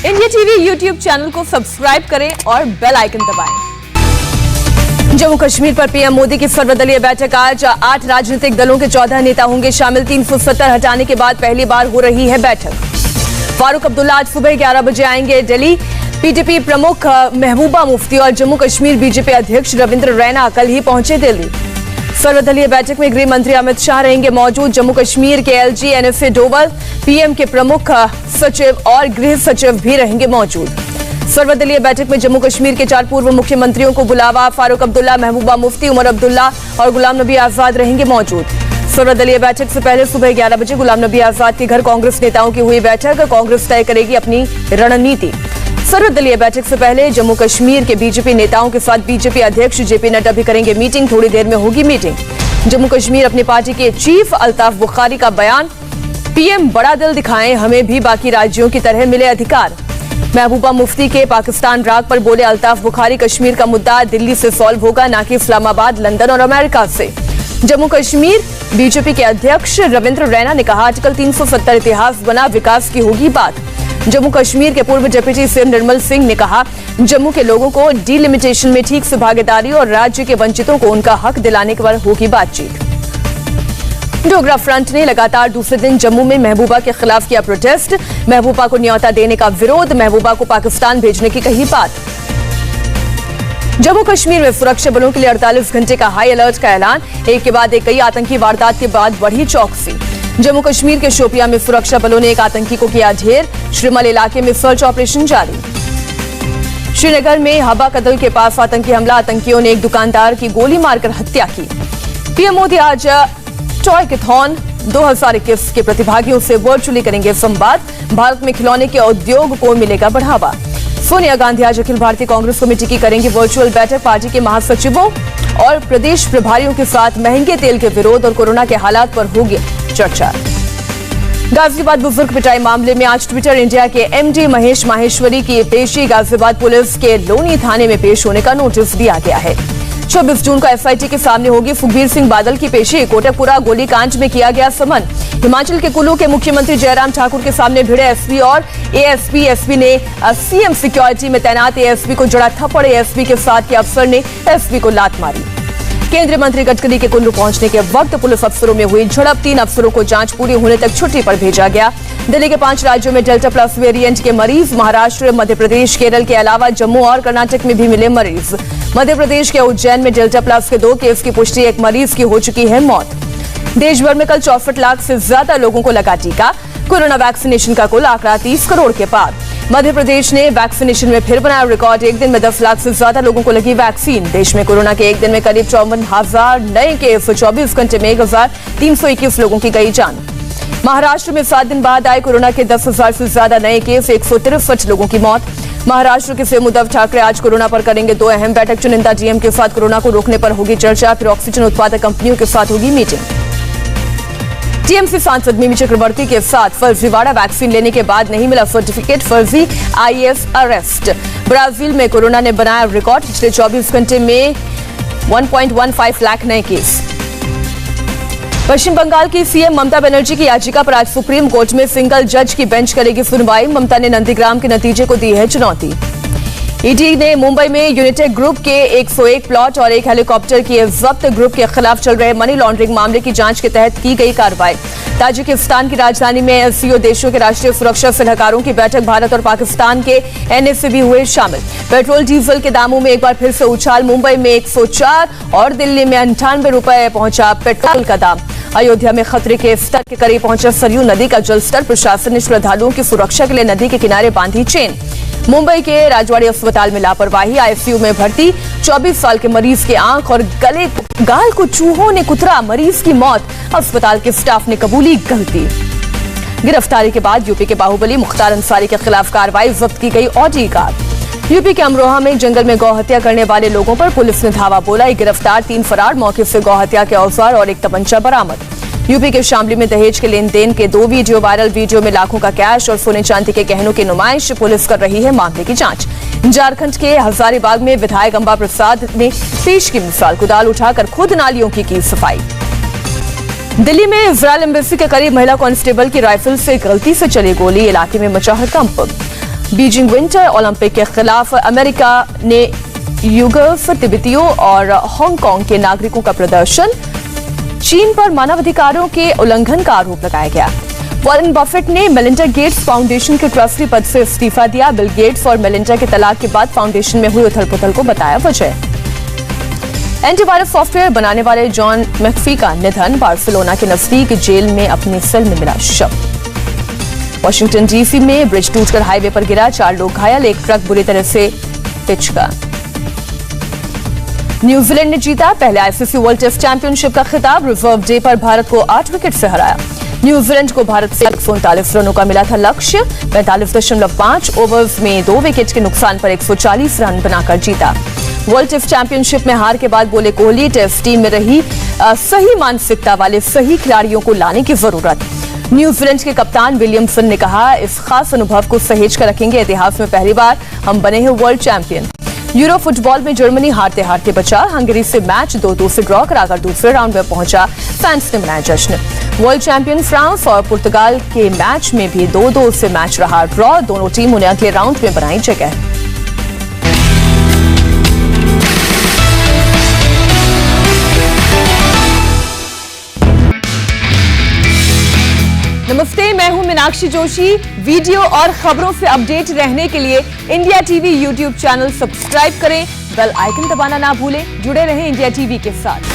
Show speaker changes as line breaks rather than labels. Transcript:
India TV YouTube channel को subscribe करें और बेल आइकन दबाएं। जम्मू कश्मीर पर पीएम मोदी की सर्वदलीय बैठक आज 8 राजनीतिक दलों के 14 नेता होंगे शामिल। 370 हटाने के बाद पहली बार हो रही है बैठक। फारूक अब्दुल्ला आज सुबह 11 बजे आएंगे दिल्ली। पीटीपी प्रमुख महबूबा मुफ्ती और जम्मू कश्मीर बीजेपी अध्यक्ष रविंद्र रैना कल ही पहुंचे दिल्ली। सर्वदलीय बैठक में गृह मंत्री अमित शाह रहेंगे मौजूद। जम्मू कश्मीर के एलजी एनएसए डोवल, पीएम के प्रमुख सचिव और गृह सचिव भी रहेंगे मौजूद। सर्वदलीय बैठक में जम्मू कश्मीर के 4 पूर्व मुख्यमंत्रियों को बुलावा। फारूक अब्दुल्ला, महबूबा मुफ्ती, उमर अब्दुल्ला और गुलाम नबी आजाद रहेंगे मौजूद। सर्वदलीय बैठक से पहले सुबह 11 बजे गुलाम नबी आजाद के घर कांग्रेस नेताओं की हुई बैठक। कांग्रेस तय करेगी अपनी रणनीति। सर्वदलीय बैठक से पहले जम्मू कश्मीर के बीजेपी नेताओं के साथ बीजेपी अध्यक्ष जेपी नड्डा भी करेंगे मीटिंग। थोड़ी देर में होगी मीटिंग। जम्मू कश्मीर अपनी पार्टी के चीफ अल्ताफ बुखारी का बयान, पीएम बड़ा दिल दिखाएं, हमें भी बाकी राज्यों की तरह मिले अधिकार। महबूबा मुफ्ती के पाकिस्तान राग पर बोले अल्ताफ बुखारी, कश्मीर का मुद्दा दिल्ली से सॉल्व होगा, ना कि इस्लामाबाद, लंदन और अमेरिका से। जम्मू कश्मीर बीजेपी के अध्यक्ष रविंद्र रैना ने कहा, आर्टिकल 370 इतिहास बना, विकास की होगी बात। जम्मू कश्मीर के पूर्व डिप्टी सीएम निर्मल सिंह ने कहा, जम्मू के लोगों को डिलिमिटेशन में ठीक से भागीदारी और राज्य के वंचितों को उनका हक दिलाने पर होगी बातचीत। डोगरा फ्रंट ने लगातार दूसरे दिन जम्मू में महबूबा के खिलाफ किया प्रोटेस्ट। महबूबा को न्योता देने का विरोध, महबूबा को पाकिस्तान भेजने की कही बात। जम्मू कश्मीर में सुरक्षा बलों के लिए 48 घंटे का हाई अलर्ट का ऐलान। एक के बाद एक कई आतंकी वारदात के बाद बढ़ी चौकसी। जम्मू कश्मीर के शोपियां में सुरक्षा बलों ने एक आतंकी को किया ढेर। श्रीमल इलाके में सर्च ऑपरेशन जारी। श्रीनगर में हबा कदल के पास आतंकी हमला, आतंकियों ने एक दुकानदार की गोली मारकर हत्या की। पीएम मोदी आज टॉयकथॉन 2021 के प्रतिभागियों से वर्चुअली करेंगे संवाद। भारत में खिलौने के उद्योग को मिलेगा बढ़ावा। सोनिया गांधी आज अखिल भारतीय कांग्रेस कमेटी की करेंगी वर्चुअल बैठक। पार्टी के महासचिवों और प्रदेश प्रभारियों के साथ महंगे तेल के विरोध और कोरोना के हालात पर होगी चर्चा। गाजियाबाद बुजुर्ग पिटाई मामले में आज ट्विटर इंडिया के एमडी महेश माहेश्वरी की पेशी। गाजियाबाद पुलिस के लोनी थाने में पेश होने का नोटिस दिया गया है। 24 जून को एसआईटी के सामने होगी सुखबीर सिंह बादल की पेशी। कोटकपुरा गोलीकांड में किया गया समन। हिमाचल के कुल्लू के मुख्यमंत्री जयराम ठाकुर के सामने भिड़े एसपी और एएसपी। एसपी ने सीएम सिक्योरिटी में तैनात एएसपी को जड़ा थप्पड़। एएसपी के साथ के अफसर ने एसपी को लात मारी। केंद्रीय मंत्री गडकरी के कुल्लू पहुंचने के वक्त पुलिस अफसरों में हुई झड़प। 3 अफसरों को जांच पूरी होने तक छुट्टी पर भेजा गया। दिल्ली के 5 राज्यों में डेल्टा प्लस वेरिएंट के मरीज। महाराष्ट्र, मध्य प्रदेश, केरल के अलावा जम्मू और कर्नाटक में भी मिले मरीज। मध्य प्रदेश के उज्जैन में डेल्टा प्लस के 2 केस की पुष्टि। 1 मरीज की हो चुकी है मौत। देश भर में कल 64 लाख से ज्यादा लोगों को लगा टीका। कोरोना वैक्सीनेशन का कुल आंकड़ा 30 करोड़ के पार। मध्य प्रदेश ने वैक्सीनेशन में फिर बनाया रिकॉर्ड। एक दिन में 10 लाख से ज्यादा लोगों को लगी वैक्सीन। देश में कोरोना के एक दिन में करीब 54,000 नए केस। 24 घंटे में 1,321 लोगों की गई जान। महाराष्ट्र में 7 दिन बाद आए कोरोना के 10,000 से ज्यादा नए केस। 163 लोगों की मौत। महाराष्ट्र के सीएम उद्धव ठाकरे आज कोरोना पर करेंगे 2 अहम बैठक। चुनिंदा डीएम के साथ कोरोना को रोकने पर होगी चर्चा। फिर ऑक्सीजन उत्पादक कंपनियों के साथ होगी मीटिंग। टीएमसी सांसद मिमी चक्रवर्ती के साथ फर्जीवाड़ा वैक्सीन लेने के बाद नहीं मिला सर्टिफिकेट। फर्जी आईएएस अरेस्ट। ब्राजील में कोरोना ने बनाया रिकॉर्ड। पिछले 24 घंटे में 1.15 लाख नए केस। पश्चिम बंगाल की सीएम ममता बनर्जी की याचिका पर आज सुप्रीम कोर्ट में सिंगल जज की बेंच करेगी सुनवाई। ममता ने नंदीग्राम के नतीजे को दी है चुनौती। ईडी ने मुंबई में यूनिटेक ग्रुप के 101 प्लॉट और 1 हेलीकॉप्टर की जब्त। ग्रुप के खिलाफ चल रहे मनी लॉन्ड्रिंग मामले की जांच के तहत की गई कार्रवाई। ताजिकिस्तान की राजधानी में एससीओ देशों के राष्ट्रीय सुरक्षा सलाहकारों की बैठक। भारत और पाकिस्तान के एनएसए भी हुए शामिल। पेट्रोल डीजल के दामों में एक बार फिर से उछाल। मुंबई में 104 और दिल्ली में 98 रुपए पहुंचा पेट्रोल का दाम। अयोध्या में खतरे के स्तर के करीब पहुंचा सरयू नदी का जलस्तर। प्रशासन ने श्रद्धालुओं की सुरक्षा के लिए नदी के किनारे बांधी चेन। मुंबई के राजवाड़ी अस्पताल में लापरवाही। आईसीयू में भर्ती 24 साल के मरीज के आंख और गाल को चूहों ने कुतरा, मरीज की मौत। अस्पताल के स्टाफ ने कबूली गलती। गिरफ्तारी के बाद यूपी के बाहुबली मुख्तार अंसारी के खिलाफ कार्रवाई। जब्त की गई ऑडी कार। यूपी के अमरोहा में जंगल में गौ हत्या करने वाले लोगों पर पुलिस ने धावा बोला। एक गिरफ्तार, 3 फरार। मौके से गौ हत्या के औजार और एक तमंचा बरामद। यूपी के शामली में दहेज के लेन देन के 2 वीडियो वायरल। वीडियो में लाखों का कैश और सोने चांदी के गहनों की नुमाइश। पुलिस कर रही है मामले की जांच। झारखंड के हजारीबाग में विधायक अंबा प्रसाद ने पेश की मिसाल। कुदाल उठाकर खुद नालियों की सफाई। दिल्ली में इजरायल एम्बेसी के करीब महिला कांस्टेबल की राइफल से गलती से चली गोली। इलाके में मचा हड़कंप। बीजिंग विंटर ओलंपिक के खिलाफ अमेरिका ने यूगर्फ, तिब्बतियों और हांगकांग के नागरिकों का प्रदर्शन। चीन पर मानवाधिकारों के उल्लंघन का आरोप लगाया गया। वॉरेन बफेट ने मेलिंडा गेट्स फाउंडेशन के ट्रस्टी पद से इस्तीफा दिया। बिल गेट्स और मेलिंडा के तलाक के बाद फाउंडेशन में हुई उथल पुथल को बताया वजह। एंटीवायरस सॉफ्टवेयर बनाने वाले जॉन मैकफी का निधन। बार्सिलोना के नजदीक जेल में अपनी सेल में मिला शव। वॉशिंगटन डीसी में ब्रिज टूटकर हाईवे पर गिरा, 4 लोग घायल, एक ट्रक बुरी तरह से पिच गया। न्यूजीलैंड ने जीता पहले आईसीसी वर्ल्ड टेस्ट चैंपियनशिप का खिताब। रिजर्व डे पर भारत को 8 विकेट से हराया। न्यूजीलैंड को भारत से 139 रनों का मिला था लक्ष्य। 45.5 ओवर्स में 2 विकेट के नुकसान पर 140 रन बनाकर जीता। वर्ल्ड टेस्ट चैंपियनशिप में हार के बाद बोले कोहली, टेस्ट टीम में रही सही मानसिकता वाले सही खिलाड़ियों को लाने की जरूरत। न्यूजीलैंड के कप्तान विलियमसन ने कहा, इस खास अनुभव को सहेज कर रखेंगे। इतिहास में पहली बार हम बने हैं वर्ल्ड चैंपियन। यूरो फुटबॉल में जर्मनी हारते हारते बचा। हंगरी से मैच 2-2 से ड्रॉ कराकर दूसरे राउंड में पहुंचा। फैंस ने मनाया जश्न। वर्ल्ड चैंपियन फ्रांस और पुर्तगाल के मैच में भी 2-2 से मैच रहा ड्रॉ। दोनों टीमों ने अगले राउंड में बनाई जगह। नमस्ते, मैं हूं मीनाक्षी जोशी। वीडियो और खबरों से अपडेट रहने के लिए India TV YouTube channel subscribe करें, बेल आइकन दबाना ना भूलें। जुड़े रहें इंडिया टीवी के साथ।